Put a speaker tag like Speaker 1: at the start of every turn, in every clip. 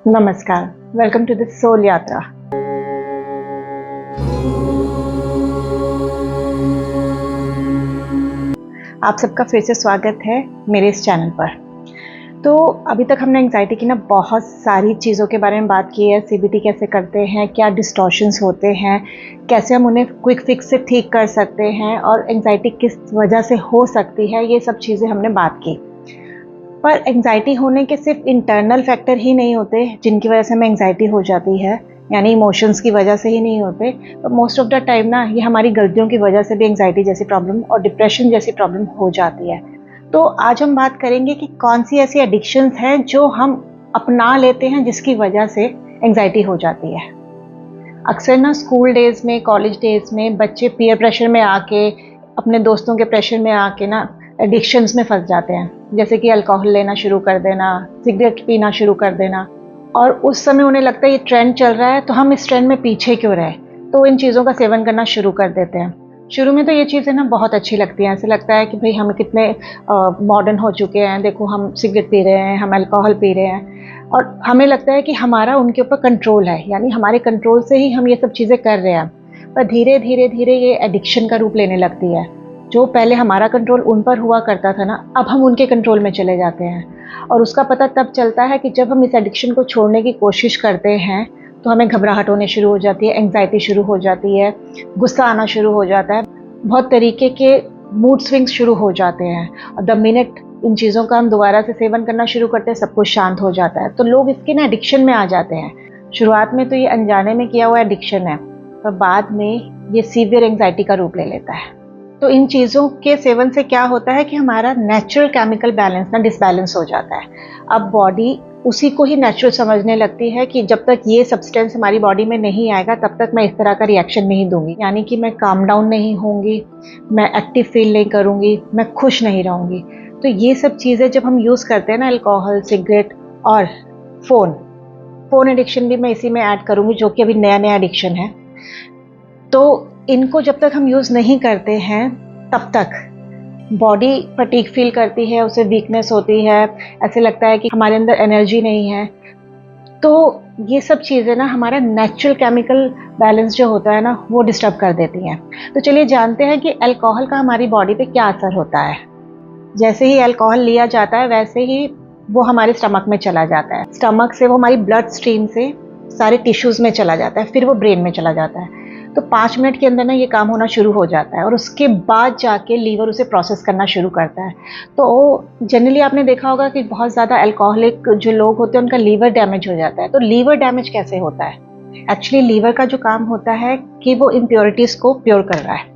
Speaker 1: नमस्कार, welcome to the soul यात्रा। आप सबका फिर से स्वागत है मेरे इस चैनल पर। तो अभी तक हमने एंग्जाइटी की ना बहुत सारी चीज़ों के बारे में बात की है। सीबीटी कैसे करते हैं, क्या डिस्टॉर्शंस होते हैं, कैसे हम उन्हें क्विक फिक्स से ठीक कर सकते हैं और एंग्जाइटी किस वजह से हो सकती है, ये सब चीज़ें हमने बात की। पर एंग्जाइटी होने के सिर्फ इंटरनल फैक्टर ही नहीं होते जिनकी वजह से हमें एंग्जाइटी हो जाती है, यानी इमोशंस की वजह से ही नहीं होते। पर मोस्ट ऑफ द टाइम ना ये हमारी गलतियों की वजह से भी एंग्जाइटी जैसी प्रॉब्लम और डिप्रेशन जैसी प्रॉब्लम हो जाती है। तो आज हम बात करेंगे कि कौन सी ऐसी एडिक्शंस हैं जो हम अपना लेते हैं जिसकी वजह से एंग्जाइटी हो जाती है। अक्सर ना स्कूल डेज़ में, कॉलेज डेज़ में बच्चे पीयर प्रेशर में आके, अपने दोस्तों के प्रेशर में आके ना एडिक्शंस में फंस जाते हैं, जैसे कि अल्कोहल लेना शुरू कर देना, सिगरेट पीना शुरू कर देना। और उस समय उन्हें लगता है ये ट्रेंड चल रहा है तो हम इस ट्रेंड में पीछे क्यों रहे, तो इन चीज़ों का सेवन करना शुरू कर देते हैं। शुरू में तो ये चीज़ें ना बहुत अच्छी लगती हैं, ऐसे लगता है कि भाई हम कितने मॉडर्न हो चुके हैं, देखो हम सिगरेट पी रहे हैं, हम अल्कोहल पी रहे हैं, और हमें लगता है कि हमारा उनके ऊपर कंट्रोल है, यानी हमारे कंट्रोल से ही हम ये सब चीज़ें कर रहे हैं। पर धीरे धीरे धीरे ये एडिक्शन का रूप लेने लगती है। जो पहले हमारा कंट्रोल उन पर हुआ करता था ना, अब हम उनके कंट्रोल में चले जाते हैं। और उसका पता तब चलता है कि जब हम इस एडिक्शन को छोड़ने की कोशिश करते हैं तो हमें घबराहट होने शुरू हो जाती है, एंग्जाइटी शुरू हो जाती है, गुस्सा आना शुरू हो जाता है, बहुत तरीके के मूड स्विंग्स शुरू हो जाते हैं। और द मिनट इन चीज़ों का हम दोबारा से सेवन करना शुरू करते हैं, सब कुछ शांत हो जाता है। तो लोग इसके ना एडिक्शन में आ जाते हैं। शुरुआत में तो ये अनजाने में किया हुआ एडिक्शन है, पर बाद में ये सीवियर एंग्जाइटी का रूप ले लेता है। तो इन चीज़ों के सेवन से क्या होता है कि हमारा नेचुरल केमिकल बैलेंस ना डिसबैलेंस हो जाता है। अब बॉडी उसी को ही नेचुरल समझने लगती है कि जब तक ये सब्सटेंस हमारी बॉडी में नहीं आएगा तब तक मैं इस तरह का रिएक्शन नहीं दूंगी, यानी कि मैं काम डाउन नहीं होंगी, मैं एक्टिव फील नहीं करूंगी, मैं खुश नहीं रहूंगी। तो ये सब चीज़ें जब हम यूज़ करते हैं ना, अल्कोहल, सिगरेट और फ़ोन एडिक्शन भी मैं इसी में ऐड करूंगी, जो कि अभी नया नया एडिक्शन है। तो इनको जब तक हम यूज़ नहीं करते हैं तब तक बॉडी फटीग फील करती है, उसे वीकनेस होती है, ऐसे लगता है कि हमारे अंदर एनर्जी नहीं है। तो ये सब चीज़ें ना हमारा नेचुरल केमिकल बैलेंस जो होता है ना, वो डिस्टर्ब कर देती हैं। तो चलिए जानते हैं कि अल्कोहल का हमारी बॉडी पे क्या असर होता है। जैसे ही अल्कोहल लिया जाता है वैसे ही वो हमारे स्टमक में चला जाता है, स्टमक से वो हमारी ब्लड स्ट्रीम से सारे टिश्यूज़ में चला जाता है, फिर वो ब्रेन में चला जाता है। तो 5 मिनट के अंदर ना ये काम होना शुरू हो जाता है और उसके बाद जाके लीवर उसे प्रोसेस करना शुरू करता है। तो जनरली आपने देखा होगा कि बहुत ज़्यादा अल्कोहलिक जो लोग होते हैं उनका लीवर डैमेज हो जाता है। तो लीवर डैमेज कैसे होता है? एक्चुअली लीवर का जो काम होता है कि वो इम्प्योरिटीज़ को प्योर कर रहा है।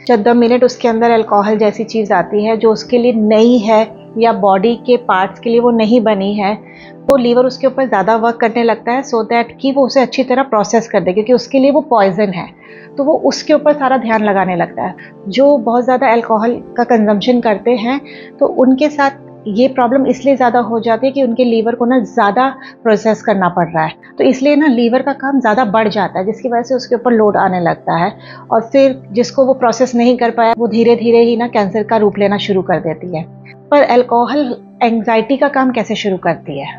Speaker 1: जब द मिनट उसके अंदर अल्कोहल जैसी चीज़ आती है जो उसके लिए नई है या बॉडी के पार्ट्स के लिए वो नहीं बनी है, तो लीवर उसके ऊपर ज़्यादा वर्क करने लगता है सो दैट कि वो उसे अच्छी तरह प्रोसेस कर दे, क्योंकि उसके लिए वो पॉइजन है। तो वो उसके ऊपर सारा ध्यान लगाने लगता है। जो बहुत ज़्यादा अल्कोहल का कंजम्पशन करते हैं तो उनके साथ ये प्रॉब्लम इसलिए ज़्यादा हो जाती है कि उनके लीवर को ना ज़्यादा प्रोसेस करना पड़ रहा है, तो इसलिए ना लीवर का काम ज़्यादा बढ़ जाता है, जिसकी वजह से उसके ऊपर लोड आने लगता है। और फिर जिसको वो प्रोसेस नहीं कर पाया वो धीरे धीरे ही ना कैंसर का रूप लेना शुरू कर देती है। पर अल्कोहल एंग्जाइटी का काम कैसे शुरू करती है?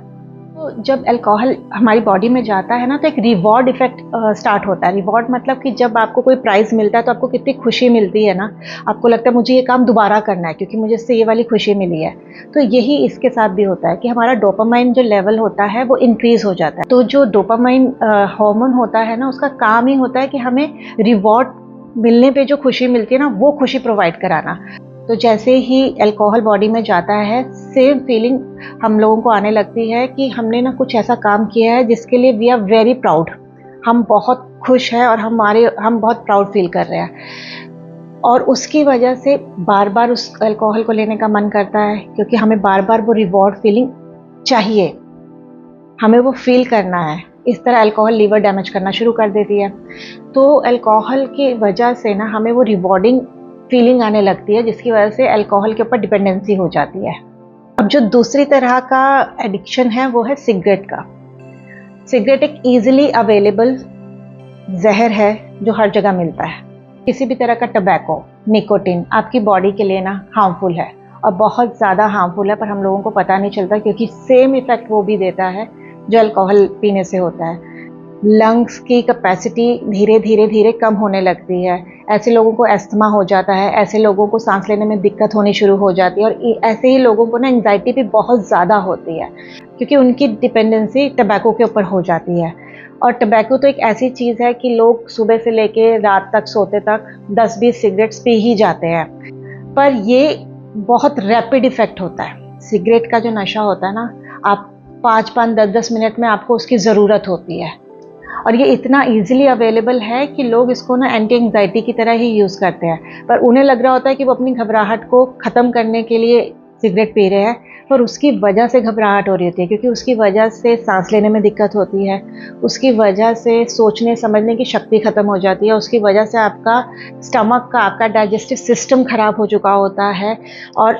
Speaker 1: तो जब अल्कोहल हमारी बॉडी में जाता है ना, तो एक रिवॉर्ड इफेक्ट स्टार्ट होता है। रिवॉर्ड मतलब कि जब आपको कोई प्राइज़ मिलता है तो आपको कितनी खुशी मिलती है ना, आपको लगता है मुझे ये काम दोबारा करना है क्योंकि मुझे इससे ये वाली खुशी मिली है। तो यही इसके साथ भी होता है कि हमारा डोपामाइन जो लेवल होता है वो इंक्रीज़ हो जाता है। तो जो डोपामाइन हार्मोन होता है ना, उसका काम ही होता है कि हमें रिवॉर्ड मिलने पे जो खुशी मिलती है ना, वो खुशी प्रोवाइड कराना। तो जैसे ही अल्कोहल बॉडी में जाता है, सेम फीलिंग हम लोगों को आने लगती है कि हमने ना कुछ ऐसा काम किया है जिसके लिए वी आर वेरी प्राउड, हम बहुत खुश हैं और हम बहुत प्राउड फील कर रहे हैं। और उसकी वजह से बार बार उस अल्कोहल को लेने का मन करता है, क्योंकि हमें बार बार वो रिवॉर्ड फीलिंग चाहिए, हमें वो फील करना है। इस तरह अल्कोहल लीवर डैमेज करना शुरू कर देती है। तो अल्कोहल की वजह से ना हमें वो रिवॉर्डिंग फीलिंग आने लगती है, जिसकी वजह से अल्कोहल के ऊपर डिपेंडेंसी हो जाती है। अब जो दूसरी तरह का एडिक्शन है वो है सिगरेट का। सिगरेट एक ईजिली अवेलेबल जहर है जो हर जगह मिलता है। किसी भी तरह का टबैको, निकोटिन आपकी बॉडी के लिए ना हार्मफुल है और बहुत ज़्यादा हार्मफुल है, पर हम लोगों को पता नहीं चलता क्योंकि सेम इफ़ेक्ट वो भी देता है जो अल्कोहल पीने से होता है। लंग्स की कैपेसिटी धीरे धीरे धीरे कम होने लगती है। ऐसे लोगों को अस्थमा हो जाता है, ऐसे लोगों को सांस लेने में दिक्कत होनी शुरू हो जाती है, और ऐसे ही लोगों को ना एंग्जाइटी भी बहुत ज़्यादा होती है, क्योंकि उनकी डिपेंडेंसी टबैको के ऊपर हो जाती है। और टबैको तो एक ऐसी चीज़ है कि लोग सुबह से लेके रात तक सोते तक 10-20 सिगरेट्स पी ही जाते हैं, पर ये बहुत रैपिड इफ़ेक्ट होता है। सिगरेट का जो नशा होता है ना, आप 5-5, 10-10 मिनट में आपको उसकी ज़रूरत होती है, और ये इतना इजीली अवेलेबल है कि लोग इसको ना एंटी एंग्जाइटी की तरह ही यूज़ करते हैं। पर उन्हें लग रहा होता है कि वो अपनी घबराहट को ख़त्म करने के लिए सिगरेट पी रहे हैं, पर उसकी वजह से घबराहट हो रही होती है, क्योंकि उसकी वजह से सांस लेने में दिक्कत होती है, उसकी वजह से सोचने समझने की शक्ति ख़त्म हो जाती है, उसकी वजह से आपका स्टमक का, आपका डाइजेस्टिव सिस्टम ख़राब हो चुका होता है, और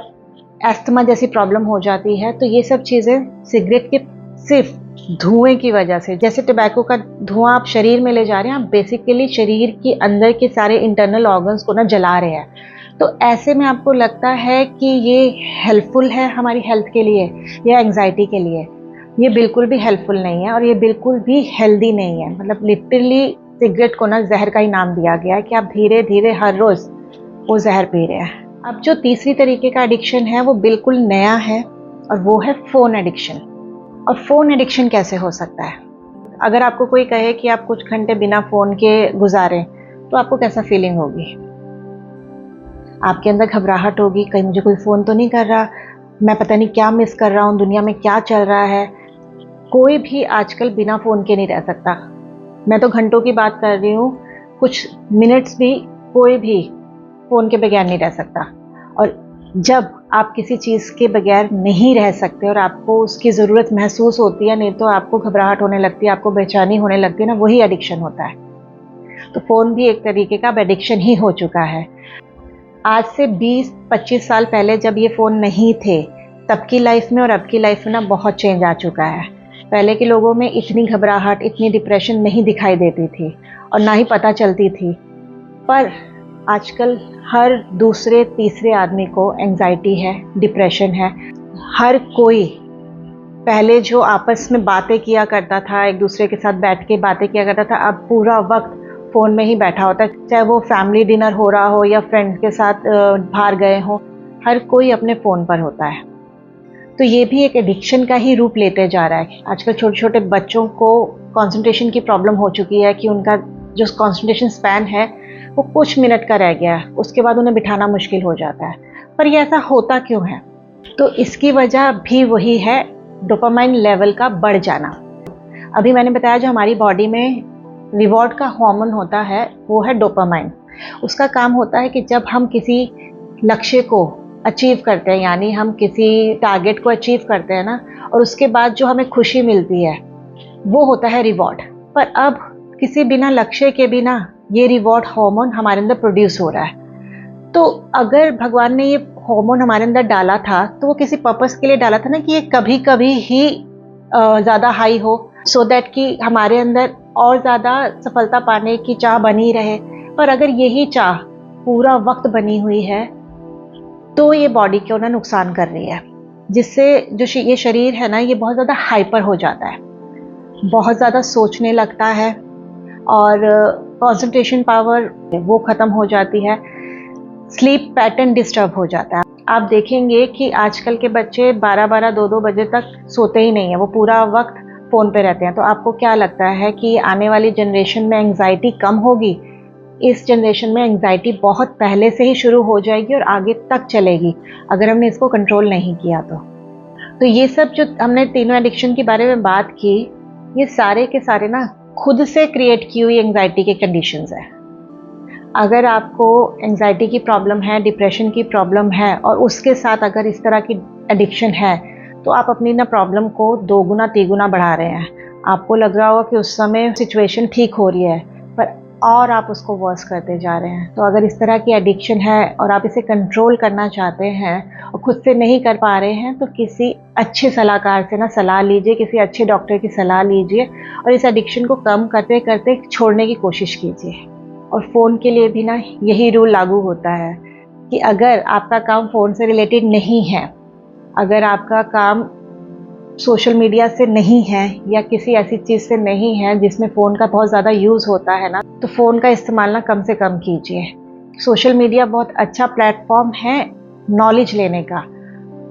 Speaker 1: अस्थमा जैसी प्रॉब्लम हो जाती है। तो ये सब चीज़ें सिगरेट के सिर्फ धुएं की वजह से, जैसे टबैको का धुआं आप शरीर में ले जा रहे हैं, आप बेसिकली शरीर के अंदर के सारे इंटरनल ऑर्गन्स को ना जला रहे हैं। तो ऐसे में आपको लगता है कि ये हेल्पफुल है हमारी हेल्थ के लिए या एंग्जाइटी के लिए? ये बिल्कुल भी हेल्पफुल नहीं है, और ये बिल्कुल भी हेल्दी नहीं है। मतलब लिटरली सिगरेट को ना जहर का ही नाम दिया गया है कि आप धीरे धीरे हर रोज़ वो जहर पी रहे हैं। अब जो तीसरी तरीके का एडिक्शन है वो बिल्कुल नया है, और वो है फ़ोन एडिक्शन। और फ़ोन एडिक्शन कैसे हो सकता है? अगर आपको कोई कहे कि आप कुछ घंटे बिना फ़ोन के गुजारें, तो आपको कैसा फीलिंग होगी? आपके अंदर घबराहट होगी, कहीं मुझे कोई फ़ोन तो नहीं कर रहा, मैं पता नहीं क्या मिस कर रहा हूँ, दुनिया में क्या चल रहा है। कोई भी आजकल बिना फ़ोन के नहीं रह सकता। मैं तो घंटों की बात कर रही हूँ, कुछ मिनट्स भी कोई भी फ़ोन के बगैर नहीं रह सकता। और जब आप किसी चीज़ के बगैर नहीं रह सकते और आपको उसकी ज़रूरत महसूस होती है, नहीं तो आपको घबराहट होने लगती है, आपको बेचैनी होने लगती है ना, वही एडिक्शन होता है। तो फ़ोन भी एक तरीके का एडिक्शन ही हो चुका है। आज से 20-25 साल पहले जब ये फ़ोन नहीं थे, तब की लाइफ में और अब की लाइफ में ना बहुत चेंज आ चुका है। पहले के लोगों में इतनी घबराहट, इतनी डिप्रेशन नहीं दिखाई देती थी, और ना ही पता चलती थी। पर आजकल हर दूसरे तीसरे आदमी को एंग्जाइटी है, डिप्रेशन है। हर कोई पहले जो आपस में बातें किया करता था, एक दूसरे के साथ बैठ के बातें किया करता था, अब पूरा वक्त फ़ोन में ही बैठा होता है। चाहे वो फैमिली डिनर हो रहा हो या फ्रेंड के साथ बाहर गए हों, हर कोई अपने फ़ोन पर होता है। तो ये भी एक एडिक्शन का ही रूप लेते जा रहा है। आजकल छोटे छोटे बच्चों को कंसंट्रेशन की प्रॉब्लम हो चुकी है कि उनका जो कंसंट्रेशन स्पैन है वो कुछ मिनट का रह गया है, उसके बाद उन्हें बिठाना मुश्किल हो जाता है। पर ये ऐसा होता क्यों है? तो इसकी वजह भी वही है, डोपामाइन लेवल का बढ़ जाना। अभी मैंने बताया जो हमारी बॉडी में रिवॉर्ड का हार्मोन होता है वो है डोपामाइन। उसका काम होता है कि जब हम किसी लक्ष्य को अचीव करते हैं, यानी हम किसी टारगेट को अचीव करते हैं ना, और उसके बाद जो हमें खुशी मिलती है वो होता है रिवॉर्ड। पर अब किसी बिना लक्ष्य के बिना ये रिवॉर्ड हार्मोन हमारे अंदर प्रोड्यूस हो रहा है। तो अगर भगवान ने ये हार्मोन हमारे अंदर डाला था तो वो किसी पर्पस के लिए डाला था ना, कि ये कभी कभी ही ज़्यादा हाई हो, सो दैट कि हमारे अंदर और ज़्यादा सफलता पाने की चाह बनी रहे। पर अगर यही चाह पूरा वक्त बनी हुई है तो ये बॉडी को ना नुकसान कर रही है, जिससे जो ये शरीर है ना, ये बहुत ज़्यादा हाइपर हो जाता है, बहुत ज़्यादा सोचने लगता है, और कंसंट्रेशन पावर वो ख़त्म हो जाती है, स्लीप पैटर्न डिस्टर्ब हो जाता है। आप देखेंगे कि आजकल के बच्चे 12-12, 2-2 बजे तक सोते ही नहीं है, वो पूरा वक्त फ़ोन पे रहते हैं। तो आपको क्या लगता है कि आने वाली जनरेशन में एंग्जाइटी कम होगी? इस जनरेशन में एंग्जाइटी बहुत पहले से ही शुरू हो जाएगी और आगे तक चलेगी, अगर हमने इसको कंट्रोल नहीं किया तो। तो ये सब जो हमने तीनों एडिक्शन के बारे में बात की, ये सारे के सारे ना खुद से क्रिएट की हुई एंग्जाइटी के कंडीशंस हैं। अगर आपको एंग्जाइटी की प्रॉब्लम है, डिप्रेशन की प्रॉब्लम है, और उसके साथ अगर इस तरह की एडिक्शन है, तो आप अपनी ना प्रॉब्लम को दोगुना तिगुना बढ़ा रहे हैं। आपको लग रहा होगा कि उस समय सिचुएशन ठीक हो रही है, पर और आप उसको वर्स करते जा रहे हैं। तो अगर इस तरह की एडिक्शन है और आप इसे कंट्रोल करना चाहते हैं और खुद से नहीं कर पा रहे हैं, तो किसी अच्छे सलाहकार से ना सलाह लीजिए, किसी अच्छे डॉक्टर की सलाह लीजिए, और इस एडिक्शन को कम करते करते छोड़ने की कोशिश कीजिए। और फ़ोन के लिए भी ना यही रूल लागू होता है कि अगर आपका काम फ़ोन से रिलेटेड नहीं है, अगर आपका काम सोशल मीडिया से नहीं है या किसी ऐसी चीज़ से नहीं है जिसमें फ़ोन का बहुत ज़्यादा यूज़ होता है ना, तो फ़ोन का इस्तेमाल ना कम से कम कीजिए। सोशल मीडिया बहुत अच्छा प्लेटफॉर्म है नॉलेज लेने का,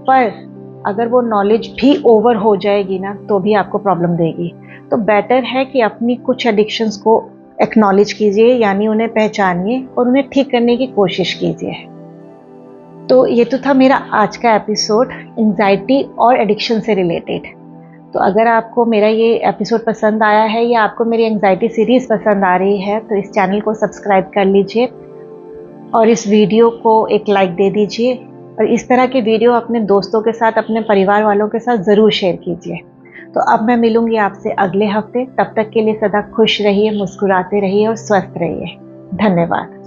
Speaker 1: पर अगर वो नॉलेज भी ओवर हो जाएगी ना तो भी आपको प्रॉब्लम देगी। तो बेटर है कि अपनी कुछ एडिक्शंस को एक्नॉलेज कीजिए, यानी उन्हें पहचानिए और उन्हें ठीक करने की कोशिश कीजिए। तो ये तो था मेरा आज का एपिसोड एंजाइटी और एडिक्शन से रिलेटेड। तो अगर आपको मेरा ये एपिसोड पसंद आया है या आपको मेरी एंजाइटी सीरीज़ पसंद आ रही है तो इस चैनल को सब्सक्राइब कर लीजिए और इस वीडियो को एक लाइक दे दीजिए, और इस तरह के वीडियो अपने दोस्तों के साथ, अपने परिवार वालों के साथ ज़रूर शेयर कीजिए। तो अब मैं मिलूँगी आपसे अगले हफ्ते। तब तक के लिए सदा खुश रहिए, मुस्कुराते रहिए और स्वस्थ रहिए। धन्यवाद।